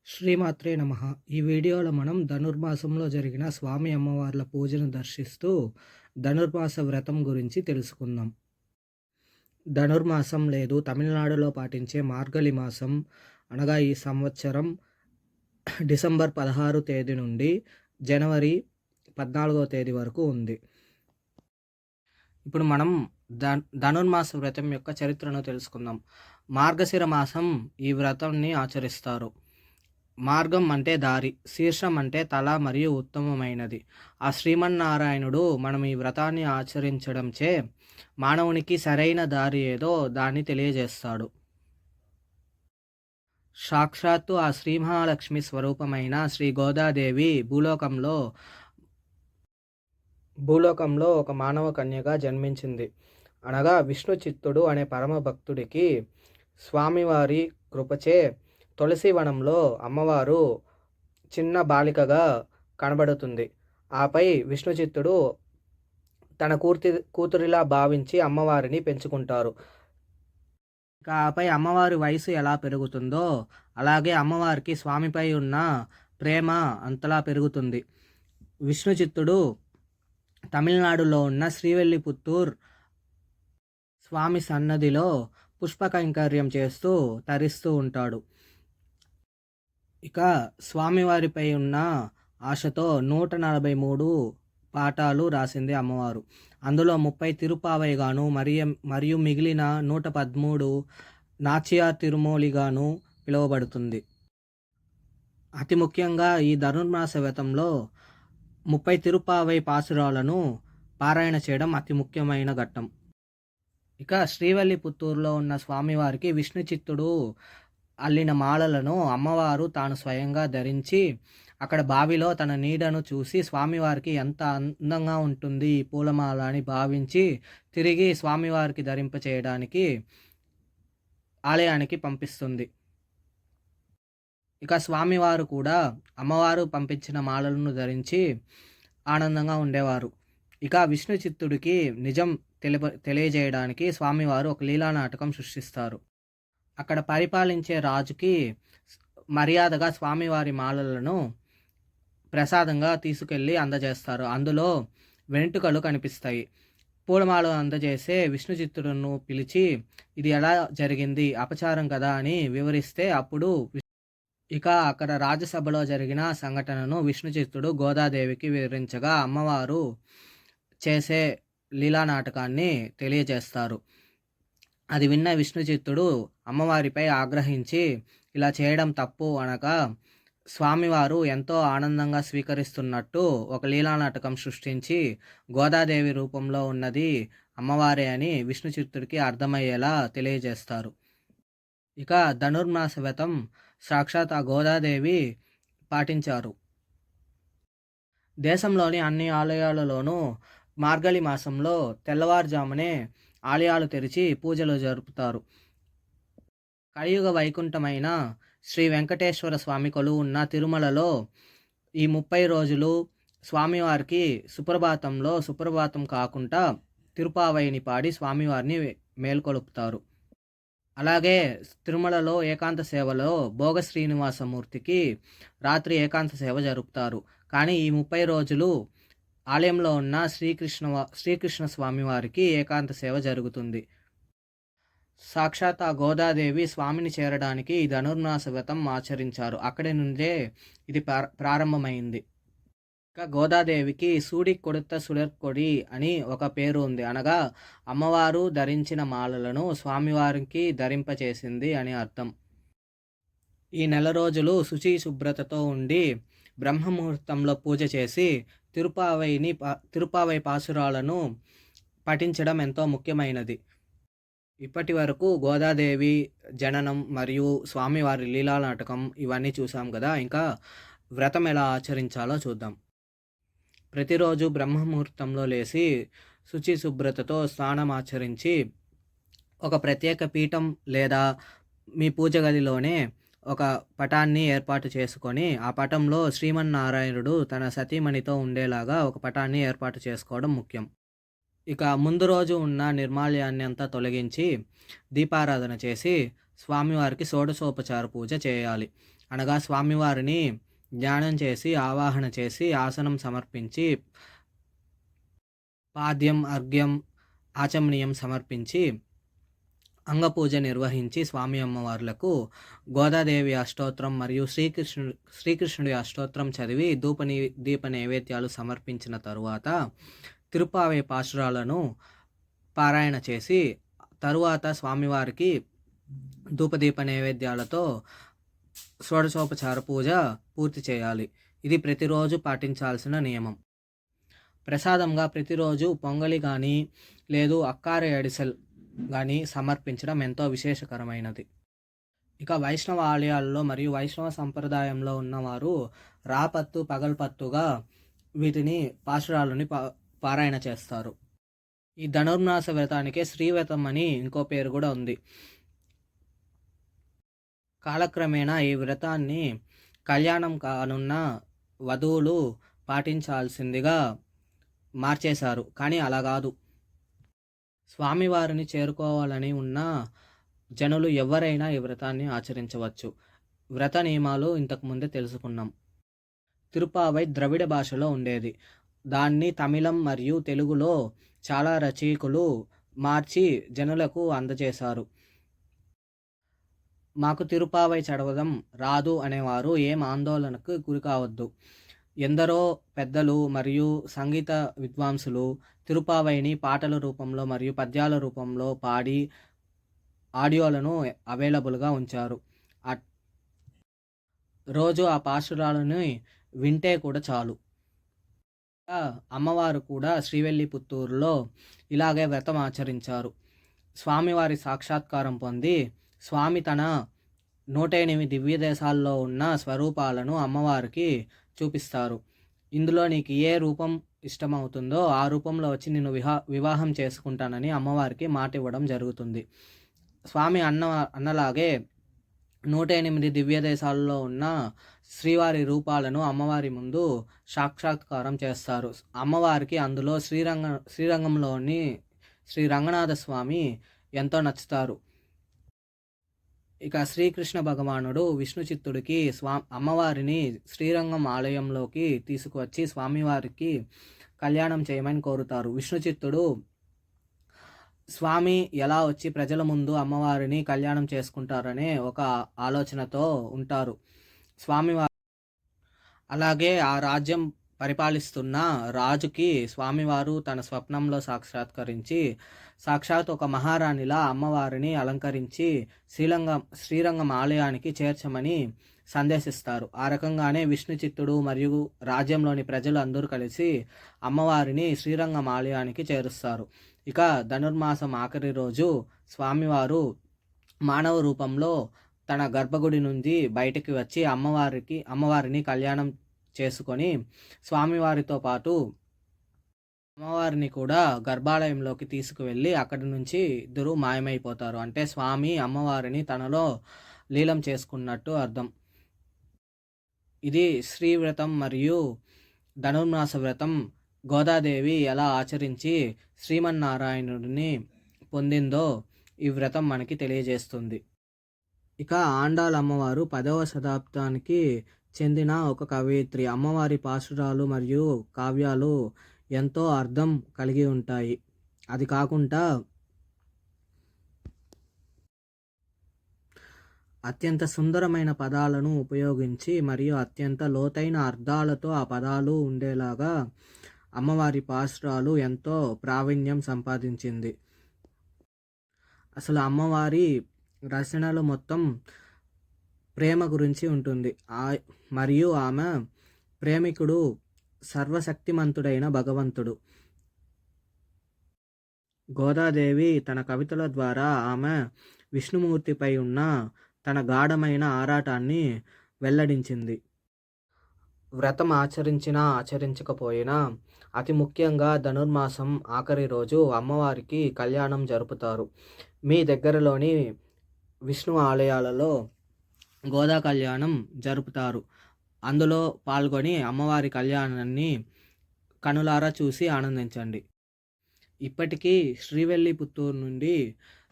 శ్రీమాత్రే నమః. ఈ వీడియోలో మనం ధనుర్మాసంలో జరిగిన స్వామి అమ్మవార్ల పూజను దర్శిస్తూ ధనుర్మాస వ్రతం గురించి తెలుసుకుందాం. ధనుర్మాసం లేదు తమిళనాడులో పాటించే మార్గళి మాసం అనగా ఈ సంవత్సరం డిసెంబర్ 16 తేదీ నుండి జనవరి 14వ తేదీ వరకు ఉంది. ఇప్పుడు మనం ధనుర్మాస వ్రతం యొక్క చరిత్రను తెలుసుకుందాం. మార్గశిర మాసం ఈ వ్రతాన్ని ఆచరిస్తారు. మార్గం అంటే దారి, శీర్షం అంటే తల మరియు ఉత్తమమైనది. ఆ శ్రీమన్నారాయణుడు మనం ఈ వ్రతాన్ని ఆచరించడంచే మానవునికి సరైన దారి ఏదో దాన్ని తెలియజేస్తాడు. సాక్షాత్తు ఆ శ్రీ మహాలక్ష్మి స్వరూపమైన శ్రీ గోదాదేవి భూలోకంలో ఒక మానవ కన్యగా జన్మించింది. అనగా విష్ణు చిత్తుడు అనే పరమ భక్తుడికి స్వామివారి కృపచే తులసి వనంలో అమ్మవారు చిన్న బాలికగా కనబడుతుంది. ఆపై విష్ణుచిత్తుడు తన కూతురిలా భావించి అమ్మవారిని పెంచుకుంటారు. ఆపై అమ్మవారి వయసు ఎలా పెరుగుతుందో అలాగే అమ్మవారికి స్వామిపై ఉన్న ప్రేమ అంతలా పెరుగుతుంది. విష్ణుచిత్తుడు తమిళనాడులో ఉన్న శ్రీవెల్లిపుత్తూర్ స్వామి సన్నదిలో పుష్ప కైంకర్యం చేస్తూ తరిస్తూ ఉంటాడు. ఇక స్వామివారిపై ఉన్న ఆశతో 143 పాఠాలు రాసింది అమ్మవారు. అందులో 30 తిరుపావైగాను మరియు మిగిలిన 113 నాచియార్ తిరుమూలిగాను పిలువబడుతుంది. అతి ముఖ్యంగా ఈ ధనుర్మాస వ్రతంలో 30 తిరుపావై పాసురాలను పారాయణ చేయడం అతి ముఖ్యమైన ఘట్టం. ఇక శ్రీవల్లిపుత్తూరులో ఉన్న స్వామివారికి విష్ణు చిత్తుడు అల్లిన మాలలను అమ్మవారు తాను స్వయంగా ధరించి అక్కడ బావిలో తన నీడను చూసి స్వామివారికి ఎంత అందంగా ఉంటుంది ఈ పూలమాల అని భావించి తిరిగి స్వామివారికి ధరింపచేయడానికి ఆలయానికి పంపిస్తుంది. ఇక స్వామివారు కూడా అమ్మవారు పంపించిన మాలలను ధరించి ఆనందంగా ఉండేవారు. ఇక విష్ణు చిత్తుడికి నిజం తెలియజేయడానికి స్వామివారు ఒక లీలా నాటకం సృష్టిస్తారు. అక్కడ పరిపాలించే రాజుకి మర్యాదగా స్వామివారి మాలలను ప్రసాదంగా తీసుకెళ్ళి అందజేస్తారు. అందులో వెంట్రుకలు కనిపిస్తాయి. పూలమాల అందజేసే విష్ణుచిత్తుడును పిలిచి ఇది ఎలా జరిగింది, అపచారం కదా అని వివరిస్తే అప్పుడు ఇక అక్కడ రాజసభలో జరిగిన సంఘటనను విష్ణుచిత్తుడు గోదాదేవికి వివరించగా అమ్మవారు చేసే లీలా నాటకాన్ని తెలియజేస్తారు. అది విన్న విష్ణుచిత్తుడు అమ్మవారిపై ఆగ్రహించి ఇలా చేయడం తప్పు అనగా స్వామివారు ఎంతో ఆనందంగా స్వీకరిస్తున్నట్టు ఒక లీలానాటకం సృష్టించి గోదాదేవి రూపంలో ఉన్నది అమ్మవారే అని విష్ణుచిత్తుడికి అర్థమయ్యేలా తెలియజేస్తారు. ఇక ధనుర్మాస వ్రతం సాక్షాత్ ఆ గోదాదేవి పాటించారు. దేశంలోని అన్ని ఆలయాలలోనూ మార్గళి మాసంలో తెల్లవారుజామునే ఆలయాలు తెరిచి పూజలు జరుపుతారు. కలియుగ వైకుంఠమైన శ్రీ వెంకటేశ్వర స్వామి కొలువున్న తిరుమలలో ఈ 30 రోజులు స్వామివారికి సుప్రభాతం కాకుండా తిరుపావైని పాడి స్వామివారిని మేల్కొలుపుతారు. అలాగే తిరుమలలో ఏకాంత సేవలో భోగ శ్రీనివాసమూర్తికి రాత్రి ఏకాంత సేవ జరుపుతారు. కానీ ఈ 30 రోజులు ఆలయంలో ఉన్న శ్రీకృష్ణ స్వామి వారికి ఏకాంత సేవ జరుగుతుంది. సాక్షాత్ ఆ గోదాదేవి స్వామిని చేరడానికి ఈ ధనుర్మాస వ్రతం ఆచరించారు. అక్కడి నుండే ఇది ప్రారంభమైంది. ఇక గోదాదేవికి సూడి కొడుత సుడర్కొడి అని ఒక పేరు ఉంది. అనగా అమ్మవారు ధరించిన మాలలను స్వామివారికి ధరింపచేసింది అని అర్థం. ఈ నెల రోజులు శుచి శుభ్రతతో ఉండి బ్రహ్మముహూర్తంలో పూజ చేసి తిరుపావై పాసురాలను పఠించడం ఎంతో ముఖ్యమైనది. ఇప్పటి వరకు గోదాదేవి జననం మరియు స్వామివారి లీలా నాటకం ఇవన్నీ చూసాం కదా. ఇంకా వ్రతం ఎలా ఆచరించాలో చూద్దాం. ప్రతిరోజు బ్రహ్మముహూర్తంలో లేచి శుచి శుభ్రతతో స్నానం ఆచరించి ఒక ప్రత్యేక పీఠం లేదా మీ పూజ గదిలోనే ఒక పటాన్ని ఏర్పాటు చేసుకొని ఆ పటంలో శ్రీమన్నారాయణుడు తన సతీమణితో ఉండేలాగా ఒక పటాన్ని ఏర్పాటు చేసుకోవడం ముఖ్యం. ఇక ముందు రోజు ఉన్న నిర్మాల్యాన్ని అంతా తొలగించి దీపారాధన చేసి స్వామివారికి షోడశోపచార పూజ చేయాలి. అనగా స్వామివారిని ధ్యానం చేసి, ఆవాహన చేసి, ఆసనం సమర్పించి, పాద్యం, అర్ఘ్యం, ఆచమనీయం సమర్పించి, అంగపూజ నిర్వహించి స్వామి అమ్మవార్లకు గోదాదేవి అష్టోత్తరం మరియు శ్రీకృష్ణుడి అష్టోత్తరం చదివి దీప నైవేద్యాలు సమర్పించిన తరువాత తిరుప్పావై పాశురాలను పారాయణ చేసి తరువాత స్వామివారికి ధూపదీప నైవేద్యాలతో షోడశోపచార పూజ పూర్తి చేయాలి. ఇది ప్రతిరోజు పాటించాల్సిన నియమం. ప్రసాదంగా ప్రతిరోజు పొంగలి కానీ లేదు అక్కార ఎడిసెల్ కానీ సమర్పించడం ఎంతో విశేషకరమైనది. ఇక వైష్ణవ ఆలయాల్లో మరియు వైష్ణవ సంప్రదాయంలో ఉన్నవారు రాపత్తు పగల్పత్తుగా వీటిని పాశురాలని పారాయణ చేస్తారు. ఈ ధనుర్మాస వ్రతానికే శ్రీవ్రతం అని ఇంకో పేరు కూడా ఉంది. కాలక్రమేణా ఈ వ్రతాన్ని కళ్యాణం కానున్న వధువులు పాటించాల్సిందిగా మార్చేశారు. కానీ అలా కాదు. స్వామివారిని చేరుకోవాలని ఉన్న జనులు ఎవరైనా ఈ వ్రతాన్ని ఆచరించవచ్చు. వ్రత నియమాలు ఇంతకుముందే తెలుసుకున్నాం. తిరుప్పావై ద్రవిడ భాషలో ఉండేది. దాన్ని తమిళం మరియు తెలుగులో చాలా రచయికులు మార్చి జనులకు అందజేశారు. మాకు తిరుప్పావై చదవడం రాదు అనేవారు ఏం ఆందోళనకు గురి కావద్దు. ఎందరో పెద్దలు మరియు సంగీత విద్వాంసులు తిరుప్పావైని పాటల రూపంలో మరియు పద్యాల రూపంలో పాడి ఆడియోలను అవైలబుల్గా ఉంచారు. రోజు ఆ పాశురాలను వింటే కూడా చాలు. అమ్మవారు కూడా శ్రీవెల్లిపుత్తూరులో ఇలాగే వ్రతం ఆచరించారు. స్వామివారి సాక్షాత్కారం పొంది స్వామి తన 108 దివ్య దేశాల్లో ఉన్న స్వరూపాలను అమ్మవారికి చూపిస్తారు. ఇందులో నీకు ఏ రూపం ఇష్టమవుతుందో ఆ రూపంలో వచ్చి నిన్ను వివాహం చేసుకుంటానని అమ్మవారికి మాట ఇవ్వడం జరుగుతుంది. స్వామి అన్నలాగే 108 దివ్య దేశాల్లో ఉన్న శ్రీవారి రూపాలను అమ్మవారి ముందు సాక్షాత్కారం చేస్తారు. అమ్మవారికి అందులో శ్రీరంగంలోని శ్రీ రంగనాథ స్వామి ఎంతో నచ్చుతారు. ఇక శ్రీకృష్ణ భగవానుడు విష్ణు చిత్తుడికి అమ్మవారిని శ్రీరంగం ఆలయంలోకి తీసుకువచ్చి స్వామివారికి కళ్యాణం చేయమని కోరుతారు. విష్ణు చిత్తుడు స్వామి ఎలా వచ్చి ప్రజల ముందు అమ్మవారిని కళ్యాణం చేసుకుంటారనే ఒక ఆలోచనతో ఉంటారు. స్వామివారు అలాగే ఆ రాజ్యం పరిపాలిస్తున్న రాజుకి స్వామివారు తన స్వప్నంలో సాక్షాత్కరించి సాక్షాత్ ఒక మహారాణిలా అమ్మవారిని అలంకరించి శ్రీరంగం ఆలయానికి చేర్చమని సందేశిస్తారు. ఆ రకంగానే విష్ణు చిత్తుడు మరియు రాజ్యంలోని ప్రజలు అందరూ కలిసి అమ్మవారిని శ్రీరంగం ఆలయానికి చేరుస్తారు. ఇక ధనుర్మాసం ఆఖరి రోజు స్వామివారు మానవ రూపంలో తన గర్భగుడి నుండి బయటికి వచ్చి అమ్మవారిని కళ్యాణం చేసుకొని స్వామివారితో పాటు అమ్మవారిని కూడా గర్భాలయంలోకి తీసుకువెళ్ళి అక్కడి నుంచి ఇద్దరు మాయమైపోతారు. అంటే స్వామి అమ్మవారిని తనలో లీలం చేసుకున్నట్టు అర్థం. ఇది శ్రీవ్రతం మరియు ధనుర్మాస వ్రతం గోదాదేవి ఎలా ఆచరించి శ్రీమన్నారాయణుడిని పొందిందో ఈ వ్రతం మనకి తెలియజేస్తుంది. ఇక ఆండాళ్ అమ్మవారు 10వ శతాబ్దానికి చెందిన ఒక కవయిత్రి. అమ్మవారి పాశురాలు మరియు కావ్యాలు ఎంతో అర్థం కలిగి ఉంటాయి. అది కాకుండా అత్యంత సుందరమైన పదాలను ఉపయోగించి మరియు అత్యంత లోతైన అర్థాలతో ఆ పదాలు ఉండేలాగా అమ్మవారి పాశురాలు ఎంతో ప్రావీణ్యం సంపాదించింది. అసలు అమ్మవారి రచనలు మొత్తం ప్రేమ గురించి ఉంటుంది. మరియు ఆమె ప్రేమికుడు సర్వశక్తిమంతుడైన భగవంతుడు. గోదాదేవి తన కవితల ద్వారా ఆమె విష్ణుమూర్తిపై ఉన్న తన గాఢమైన ఆరాటాన్ని వెల్లడించింది. వ్రతం ఆచరించినా ఆచరించకపోయినా అతి ముఖ్యంగా ధనుర్మాసం ఆఖరి రోజు అమ్మవారికి కళ్యాణం జరుపుతారు. మీ దగ్గరలోని విష్ణు ఆలయాలలో గోదా కళ్యాణం జరుపుతారు. అందులో పాల్గొని అమ్మవారి కళ్యాణాన్ని కనులారా చూసి ఆనందించండి. ఇప్పటికీ శ్రీవెల్లిపుత్తూరు నుండి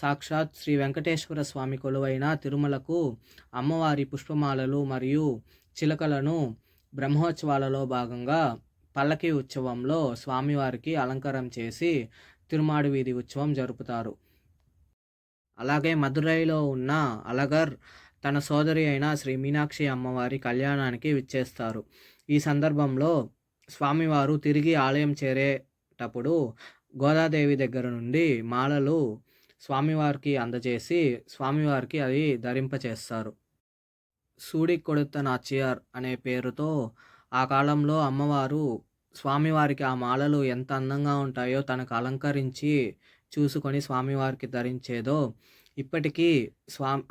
సాక్షాత్ శ్రీ వెంకటేశ్వర స్వామి కొలువైన తిరుమలకు అమ్మవారి పుష్పమాలలు మరియు చిలకలను బ్రహ్మోత్సవాలలో భాగంగా పల్లకి ఉత్సవంలో స్వామివారికి అలంకారం చేసి తిరుమాడి వీధి ఉత్సవం జరుపుతారు. అలాగే మదురైలో ఉన్న అలగర్ తన సోదరి అయిన శ్రీ మీనాక్షి అమ్మవారి కళ్యాణానికి విచ్చేస్తారు. ఈ సందర్భంలో స్వామివారు తిరిగి ఆలయం చేరేటప్పుడు గోదాదేవి దగ్గర నుండి మాలలు స్వామివారికి అందజేసి స్వామివారికి అది ధరింపచేస్తారు. సూడి కొడుత నాచియార్ అనే పేరుతో ఆ కాలంలో అమ్మవారు స్వామివారికి ఆ మాలలు ఎంత అందంగా ఉంటాయో తనకు అలంకరించి చూసుకొని స్వామివారికి ధరించేదో ఇప్పటికీ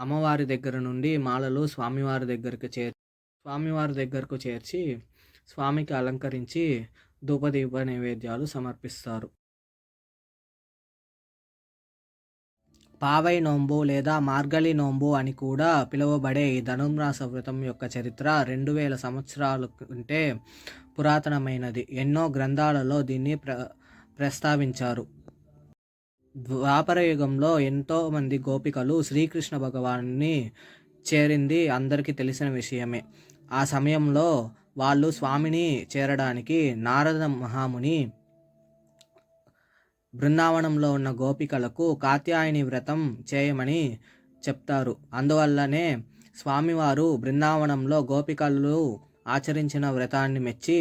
అమ్మవారి దగ్గర నుండి మాలలు స్వామివారి దగ్గరకు చేర్చి స్వామికి అలంకరించి ధూపదీప నైవేద్యాలు సమర్పిస్తారు. పావై నోంబు లేదా మార్గలి నోంబు అని కూడా పిలువబడే ఈ ధనుర్మాస వ్రతం యొక్క చరిత్ర 2000 సంవత్సరాల కంటే పురాతనమైనది. ఎన్నో గ్రంథాలలో దీన్ని ప్రస్తావించారు. ద్వాపర యుగంలో ఎంతోమంది గోపికలు శ్రీకృష్ణ భగవాన్ని చేరింది అందరికీ తెలిసిన విషయమే. ఆ సమయంలో వాళ్ళు స్వామిని చేరడానికి నారద మహాముని బృందావనంలో ఉన్న గోపికలకు కాత్యాయని వ్రతం చేయమని చెప్తారు. అందువల్లనే స్వామివారు బృందావనంలో గోపికలు ఆచరించిన వ్రతాన్ని మెచ్చి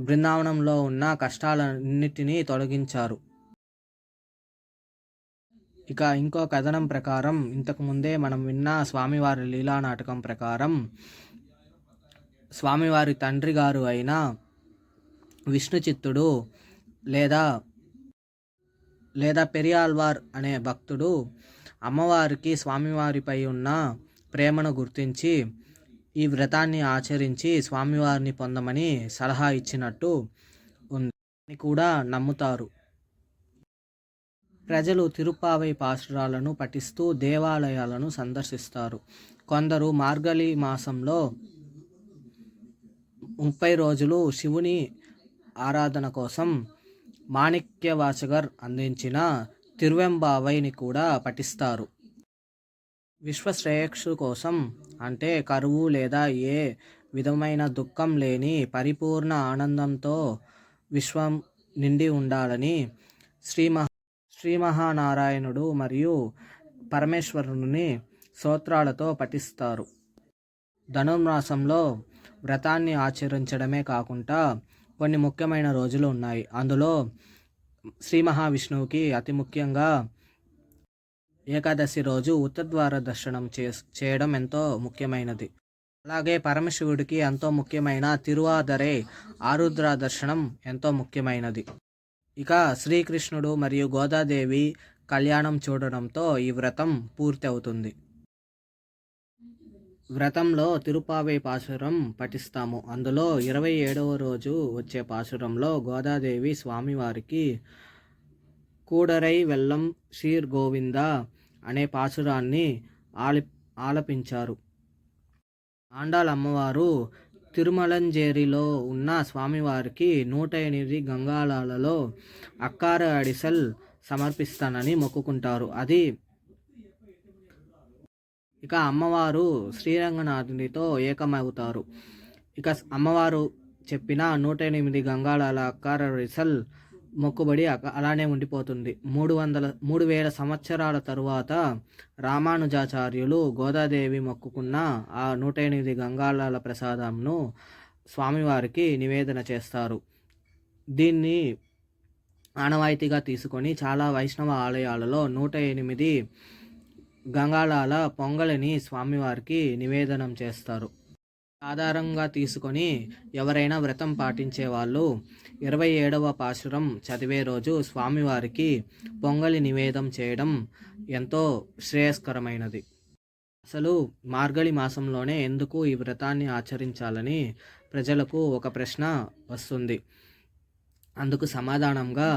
బృందావనంలో ఉన్న కష్టాలన్నిటినీ తొలగించారు. ఇక ఇంకో కథనం ప్రకారం, ఇంతకుముందే మనం విన్న స్వామివారి లీలా నాటకం ప్రకారం స్వామివారి తండ్రి గారు అయిన విష్ణు చిత్తుడు లేదా పెరియాల్వార్ అనే భక్తుడు అమ్మవారికి స్వామివారిపై ఉన్న ప్రేమను గుర్తించి ఈ వ్రతాన్ని ఆచరించి స్వామివారిని పొందమని సలహా ఇచ్చినట్టు ఉంది అని కూడా నమ్ముతారు. ప్రజలు తిరుప్పావై పాసురాలను పఠిస్తూ దేవాలయాలను సందర్శిస్తారు. కొందరు మార్గలి మాసంలో 30 రోజులు శివుని ఆరాధన కోసం మాణిక్యవాచగర్ అందించిన తిరువెంబావైని కూడా పఠిస్తారు. విశ్వశ్రేయస్సు కోసం, అంటే కరువు లేదా ఏ విధమైన దుఃఖం లేని పరిపూర్ణ ఆనందంతో విశ్వం నిండి ఉండాలని శ్రీ మహానారాయణుడు మరియు పరమేశ్వరుని స్తోత్రాలతో పఠిస్తారు. ధనుర్మాసంలో వ్రతాన్ని ఆచరించడమే కాకుండా కొన్ని ముఖ్యమైన రోజులు ఉన్నాయి. అందులో శ్రీ మహావిష్ణువుకి అతి ముఖ్యంగా ఏకాదశి రోజు ఉత్తరద్వార దర్శనం చేయడం ఎంతో ముఖ్యమైనది. అలాగే పరమశివుడికి ఎంతో ముఖ్యమైన తిరువాదరై ఆరుద్ర దర్శనం ఎంతో ముఖ్యమైనది. ఇక శ్రీకృష్ణుడు మరియు గోదాదేవి కళ్యాణం చూడడంతో ఈ వ్రతం పూర్తి అవుతుంది. వ్రతంలో తిరుపావై పాసురం పఠిస్తాము. అందులో 27వ రోజు వచ్చే పాసురంలో గోదాదేవి స్వామివారికి కూడరై వెల్లం శ్రీర్ గోవింద అనే పాసురాన్ని ఆలపించారు. ఆండాళ్ అమ్మవారు తిరుమలంజేరిలో ఉన్న స్వామివారికి 108 గంగాళాలలో అక్కార అడిసల్ సమర్పిస్తానని మొక్కుకుంటారు. ఇక అమ్మవారు శ్రీరంగనాథునితో ఏకమవుతారు. ఇక అమ్మవారు చెప్పిన 108 గంగాళాల అక్కార అడిసల్ మొక్కుబడి అలానే ఉండిపోతుంది. 3000 సంవత్సరాల తరువాత రామానుజాచార్యులు గోదాదేవి మొక్కుకున్న ఆ 108 గంగాళాల ప్రసాదంను స్వామివారికి నివేదన చేస్తారు. దీన్ని ఆనవాయితీగా తీసుకొని చాలా వైష్ణవ ఆలయాలలో 108 గంగాళాల పొంగలిని స్వామివారికి నివేదనం చేస్తారు. ఆధారంగా తీసుకొని ఎవరైనా వ్రతం పాటించే వాళ్ళు 27వ పాసురం చదివే రోజు స్వామివారికి పొంగలి నివేదం చేయడం ఎంతో శ్రేయస్కరమైనది. అసలు మార్గళి మాసంలోనే ఎందుకు ఈ వ్రతాన్ని ఆచరించాలని ప్రజలకు ఒక ప్రశ్న వస్తుంది. అందుకు సమాధానంగా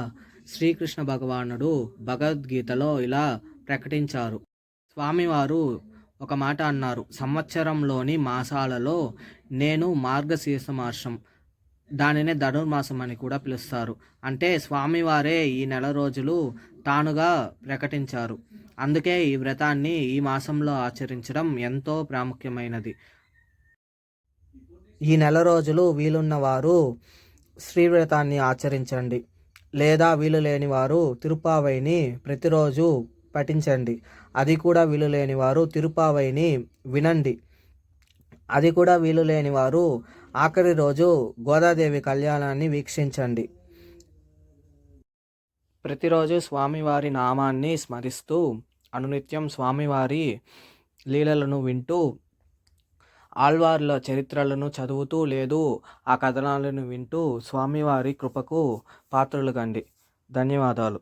శ్రీకృష్ణ భగవానుడు భగవద్గీతలో ఇలా ప్రకటించారు. స్వామివారు ఒక మాట అన్నారు. సంవత్సరంలోని మాసాలలో నేను మార్గశీర్ష మాసం దానినే ధనుర్మాసం అని కూడా పిలుస్తారు. అంటే స్వామివారే ఈ నెల రోజులు తానుగా ప్రకటించారు. అందుకే ఈ వ్రతాన్ని ఈ మాసంలో ఆచరించడం ఎంతో ప్రాముఖ్యమైనది. ఈ నెల రోజులు వీలున్న వారు శ్రీ వ్రతాన్ని ఆచరించండి. లేదా వీలు లేని వారు తిరుప్పావైని ప్రతిరోజు పఠించండి. అది కూడా వీలు లేని వారు తిరుప్పావైని వినండి. అది కూడా వీలు లేని వారు ఆఖరి రోజు గోదాదేవి కళ్యాణాన్ని వీక్షించండి. ప్రతిరోజు స్వామివారి నామాన్ని స్మరిస్తూ అనునిత్యం స్వామివారి లీలలను వింటూ ఆళ్వార్ల చరిత్రలను చదువుతూ లేదు ఆ కథనాలను వింటూ స్వామివారి కృపకు పాత్రలు కండి. ధన్యవాదాలు.